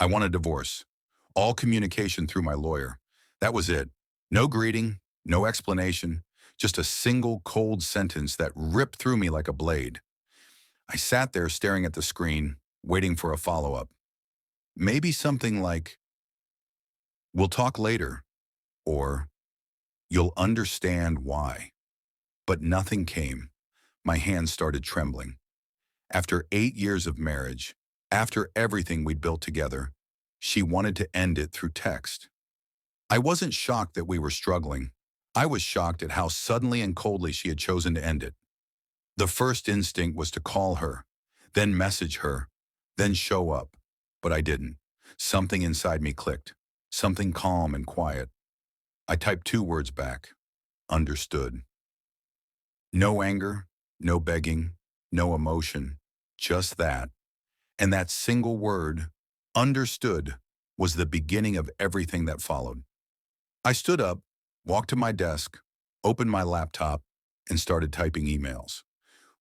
I want a divorce. All communication through my lawyer. That was it. No greeting, no explanation, just a single cold sentence that ripped through me like a blade. I sat there staring at the screen, waiting for a follow-up. Maybe something like, "We'll talk later," or "You'll understand why." But nothing came. My hands started trembling. After 8 years of marriage, after everything we'd built together, she wanted to end it through text. I wasn't shocked that we were struggling. I was shocked at how suddenly and coldly she had chosen to end it. The first instinct was to call her, then message her, then show up. But I didn't. Something inside me clicked. Something calm and quiet. I typed 2 words back. Understood. No anger, no begging, no emotion. Just that. And that single word, understood, was the beginning of everything that followed. I stood up, walked to my desk, opened my laptop, and started typing emails.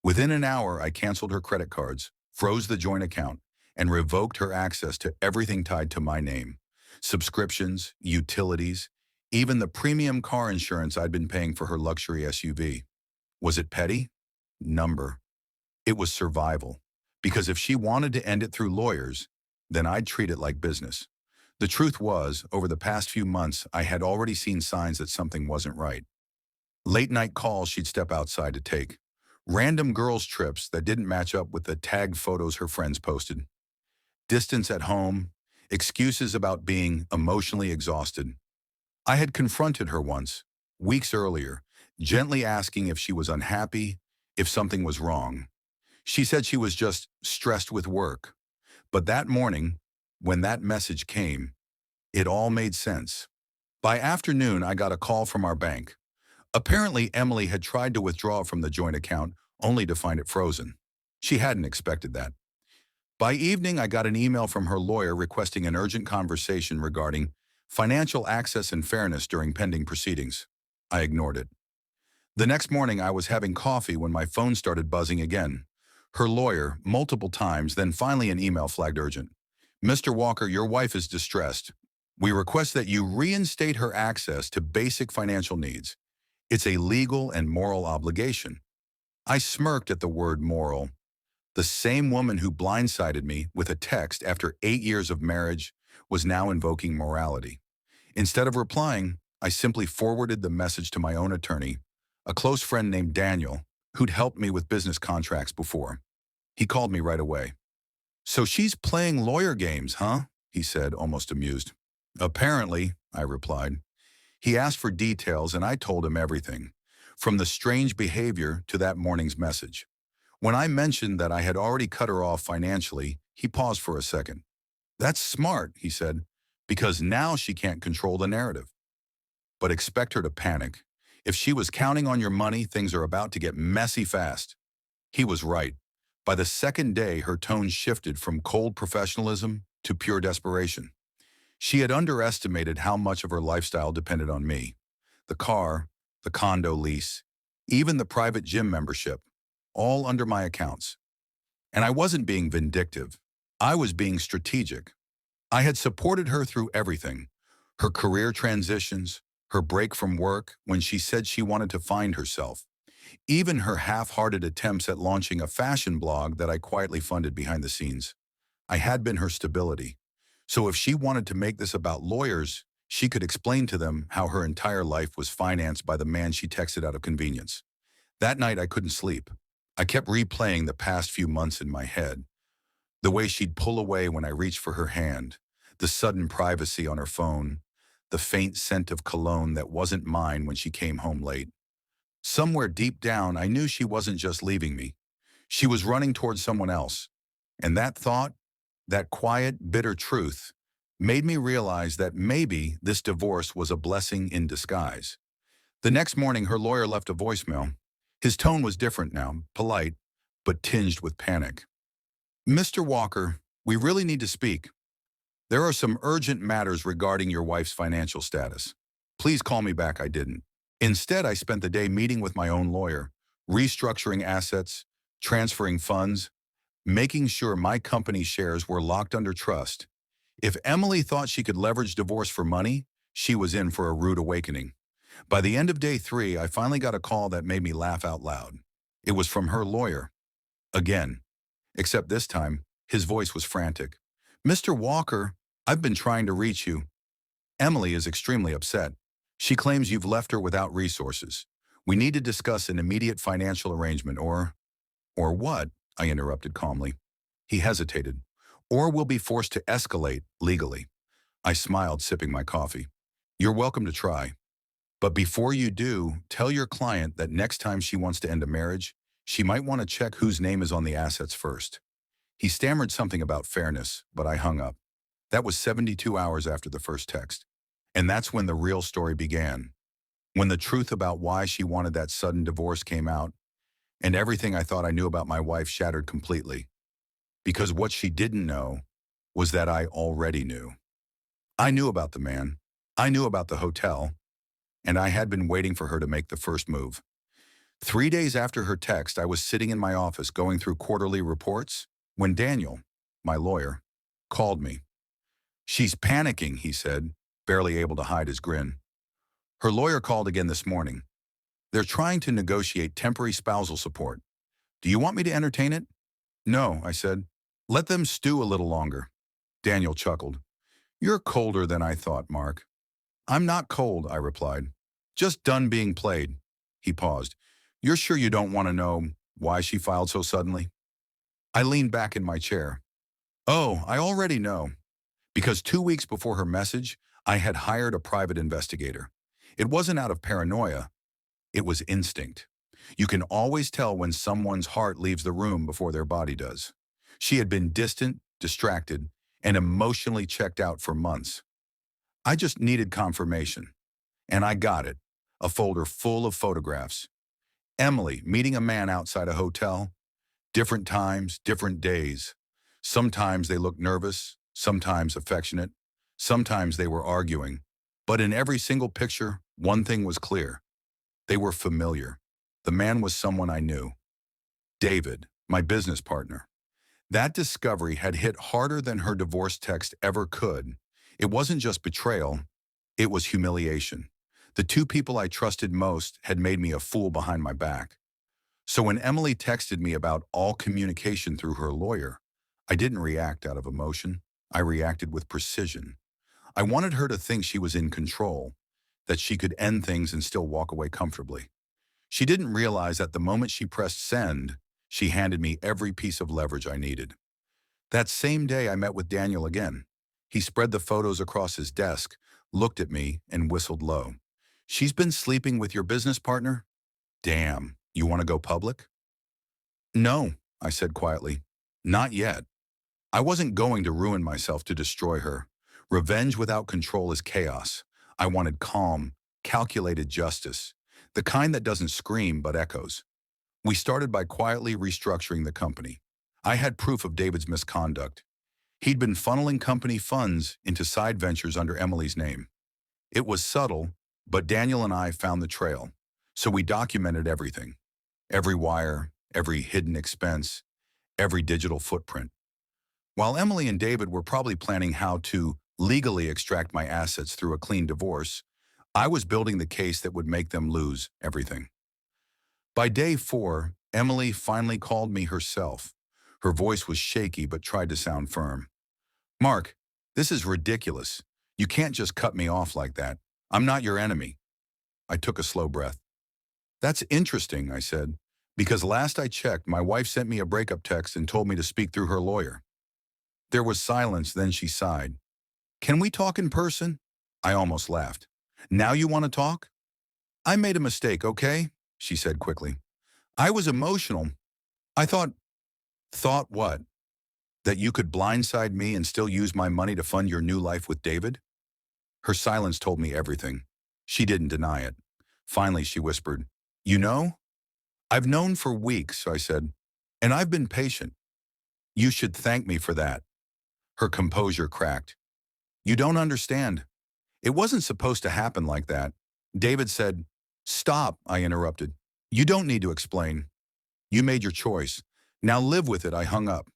Within an hour, I canceled her credit cards, froze the joint account, and revoked her access to everything tied to my name. Subscriptions, utilities, even the premium car insurance I'd been paying for her luxury SUV. Was it petty? Number. It was survival. Because if she wanted to end it through lawyers, then I'd treat it like business. The truth was, over the past few months, I had already seen signs that something wasn't right. Late-night calls she'd step outside to take. Random girls' trips that didn't match up with the tagged photos her friends posted. Distance at home, excuses about being emotionally exhausted. I had confronted her once, weeks earlier, gently asking if she was unhappy, if something was wrong. She said she was just stressed with work. But that morning, when that message came, it all made sense. By afternoon, I got a call from our bank. Apparently, Emily had tried to withdraw from the joint account, only to find it frozen. She hadn't expected that. By evening, I got an email from her lawyer requesting an urgent conversation regarding financial access and fairness during pending proceedings. I ignored it. The next morning, I was having coffee when my phone started buzzing again. Her lawyer, multiple times, then finally an email flagged urgent. "Mr. Walker, your wife is distressed. We request that you reinstate her access to basic financial needs. It's a legal and moral obligation." I smirked at the word moral. The same woman who blindsided me with a text after 8 years of marriage was now invoking morality. Instead of replying, I simply forwarded the message to my own attorney, a close friend named Daniel, who'd helped me with business contracts before. He called me right away. "So she's playing lawyer games, huh?" he said, almost amused. "Apparently," I replied. He asked for details, and I told him everything, from the strange behavior to that morning's message. When I mentioned that I had already cut her off financially, he paused for a second. "That's smart," he said, "because now she can't control the narrative. But expect her to panic. If she was counting on your money, things are about to get messy fast." He was right. By the second day, her tone shifted from cold professionalism to pure desperation. She had underestimated how much of her lifestyle depended on me. The car, the condo lease, even the private gym membership, all under my accounts. And I wasn't being vindictive. I was being strategic. I had supported her through everything. Her career transitions, her break from work when she said she wanted to find herself. Even her half-hearted attempts at launching a fashion blog that I quietly funded behind the scenes. I had been her stability. So if she wanted to make this about lawyers, she could explain to them how her entire life was financed by the man she texted out of convenience. That night, I couldn't sleep. I kept replaying the past few months in my head. The way she'd pull away when I reached for her hand, the sudden privacy on her phone, the faint scent of cologne that wasn't mine when she came home late. Somewhere deep down, I knew she wasn't just leaving me. She was running towards someone else. And that thought, that quiet, bitter truth, made me realize that maybe this divorce was a blessing in disguise. The next morning, her lawyer left a voicemail. His tone was different now, polite, but tinged with panic. "Mr. Walker, we really need to speak. There are some urgent matters regarding your wife's financial status. Please call me back." I didn't. Instead, I spent the day meeting with my own lawyer, restructuring assets, transferring funds, making sure my company shares were locked under trust. If Emily thought she could leverage divorce for money, she was in for a rude awakening. By the end of day 3, I finally got a call that made me laugh out loud. It was from her lawyer. Again. Except this time, his voice was frantic. "Mr. Walker, I've been trying to reach you. Emily is extremely upset. She claims you've left her without resources. We need to discuss an immediate financial arrangement or what?" I interrupted calmly. He hesitated. "Or we'll be forced to escalate legally." I smiled, sipping my coffee. "You're welcome to try. But before you do, tell your client that next time she wants to end a marriage, she might want to check whose name is on the assets first." He stammered something about fairness, but I hung up. That was 72 hours after the first text. And that's when the real story began. When the truth about why she wanted that sudden divorce came out, and everything I thought I knew about my wife shattered completely. Because what she didn't know was that I already knew. I knew about the man. I knew about the hotel. And I had been waiting for her to make the first move. 3 days after her text, I was sitting in my office going through quarterly reports when Daniel, my lawyer, called me. "She's panicking," he said, barely able to hide his grin. Her lawyer called again this morning. "They're trying to negotiate temporary spousal support. Do you want me to entertain it?" "No," I said. "Let them stew a little longer." Daniel chuckled. "You're colder than I thought, Mark." "I'm not cold," I replied. "Just done being played." He paused. "You're sure you don't want to know why she filed so suddenly?" I leaned back in my chair. "Oh, I already know. Because 2 weeks before her message, I had hired a private investigator. It wasn't out of paranoia. It was instinct. You can always tell when someone's heart leaves the room before their body does. She had been distant, distracted, and emotionally checked out for months. I just needed confirmation. And I got it. A folder full of photographs. Emily meeting a man outside a hotel. Different times, different days. Sometimes they looked nervous, sometimes affectionate, sometimes they were arguing. But in every single picture, one thing was clear. They were familiar. The man was someone I knew. David, my business partner. That discovery had hit harder than her divorce text ever could. It wasn't just betrayal, it was humiliation. The two people I trusted most had made me a fool behind my back. So when Emily texted me about all communication through her lawyer, I didn't react out of emotion. I reacted with precision. I wanted her to think she was in control, that she could end things and still walk away comfortably. She didn't realize that the moment she pressed send, she handed me every piece of leverage I needed. That same day, I met with Daniel again. He spread the photos across his desk, looked at me, and whistled low. "She's been sleeping with your business partner? Damn, you want to go public?" "No," I said quietly. "Not yet. I wasn't going to ruin myself to destroy her. Revenge without control is chaos. I wanted calm, calculated justice, the kind that doesn't scream but echoes." We started by quietly restructuring the company. I had proof of David's misconduct. He'd been funneling company funds into side ventures under Emily's name. It was subtle, but Daniel and I found the trail. So we documented everything. Every wire, every hidden expense, every digital footprint. While Emily and David were probably planning how to legally extract my assets through a clean divorce, I was building the case that would make them lose everything. By day 4, Emily finally called me herself. Her voice was shaky but tried to sound firm. "Mark, this is ridiculous. You can't just cut me off like that. I'm not your enemy." I took a slow breath. "That's interesting," I said, "because last I checked, my wife sent me a breakup text and told me to speak through her lawyer." There was silence, then she sighed. "Can we talk in person?" I almost laughed. "Now you want to talk?" "I made a mistake, okay?" she said quickly. "I was emotional. I thought..." "Thought what? That you could blindside me and still use my money to fund your new life with David?" Her silence told me everything. She didn't deny it. Finally, she whispered, "You know, I've known for weeks," I said, "and I've been patient. You should thank me for that." Her composure cracked. "You don't understand. It wasn't supposed to happen like that." David said, "Stop," I interrupted. "You don't need to explain. You made your choice. Now live with it." I hung up.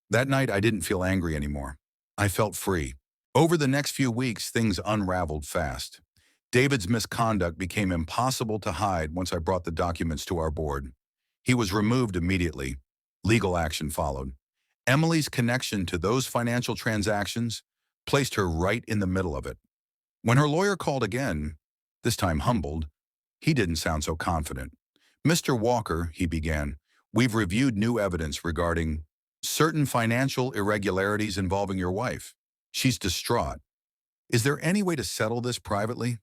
That night, I didn't feel angry anymore. I felt free. Over the next few weeks, things unraveled fast. David's misconduct became impossible to hide once I brought the documents to our board. He was removed immediately. Legal action followed. Emily's connection to those financial transactions placed her right in the middle of it. When her lawyer called again, this time humbled, he didn't sound so confident. "Mr. Walker," he began, "we've reviewed new evidence regarding certain financial irregularities involving your wife. She's distraught. Is there any way to settle this privately?"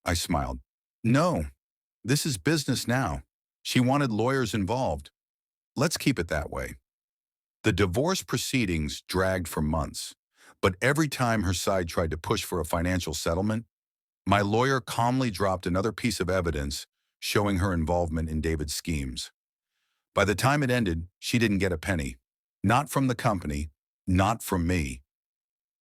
I smiled. "No, this is business now. She wanted lawyers involved. Let's keep it that way." The divorce proceedings dragged for months, but every time her side tried to push for a financial settlement, my lawyer calmly dropped another piece of evidence showing her involvement in David's schemes. By the time it ended, she didn't get a penny. Not from the company, not from me.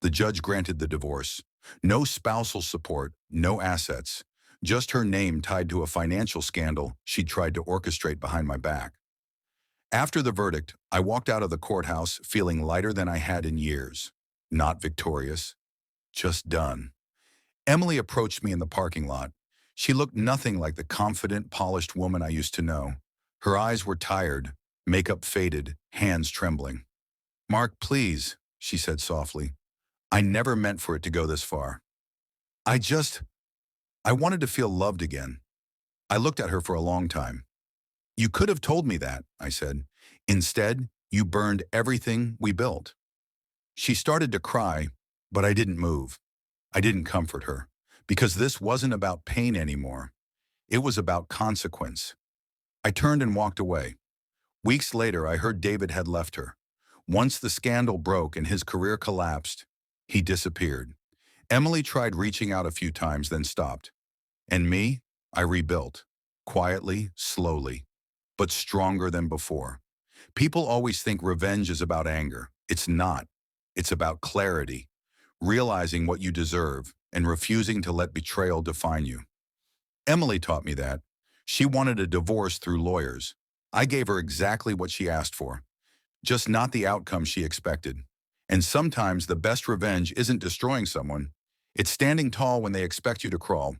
The judge granted the divorce. No spousal support, no assets. Just her name tied to a financial scandal she tried to orchestrate behind my back. After the verdict, I walked out of the courthouse feeling lighter than I had in years. Not victorious, just done. Emily approached me in the parking lot. She looked nothing like the confident, polished woman I used to know. Her eyes were tired, makeup faded, hands trembling. "Mark, please," she said softly. "I never meant for it to go this far. I just, I wanted to feel loved again." I looked at her for a long time. "You could have told me that," I said. "Instead, you burned everything we built." She started to cry, but I didn't move. I didn't comfort her, because this wasn't about pain anymore. It was about consequence. I turned and walked away. Weeks later, I heard David had left her. Once the scandal broke and his career collapsed, he disappeared. Emily tried reaching out a few times, then stopped. And me, I rebuilt. Quietly, slowly, but stronger than before. People always think revenge is about anger. It's not. It's about clarity, realizing what you deserve, and refusing to let betrayal define you. Emily taught me that. She wanted a divorce through lawyers. I gave her exactly what she asked for, just not the outcome she expected. And sometimes the best revenge isn't destroying someone. It's standing tall when they expect you to crawl.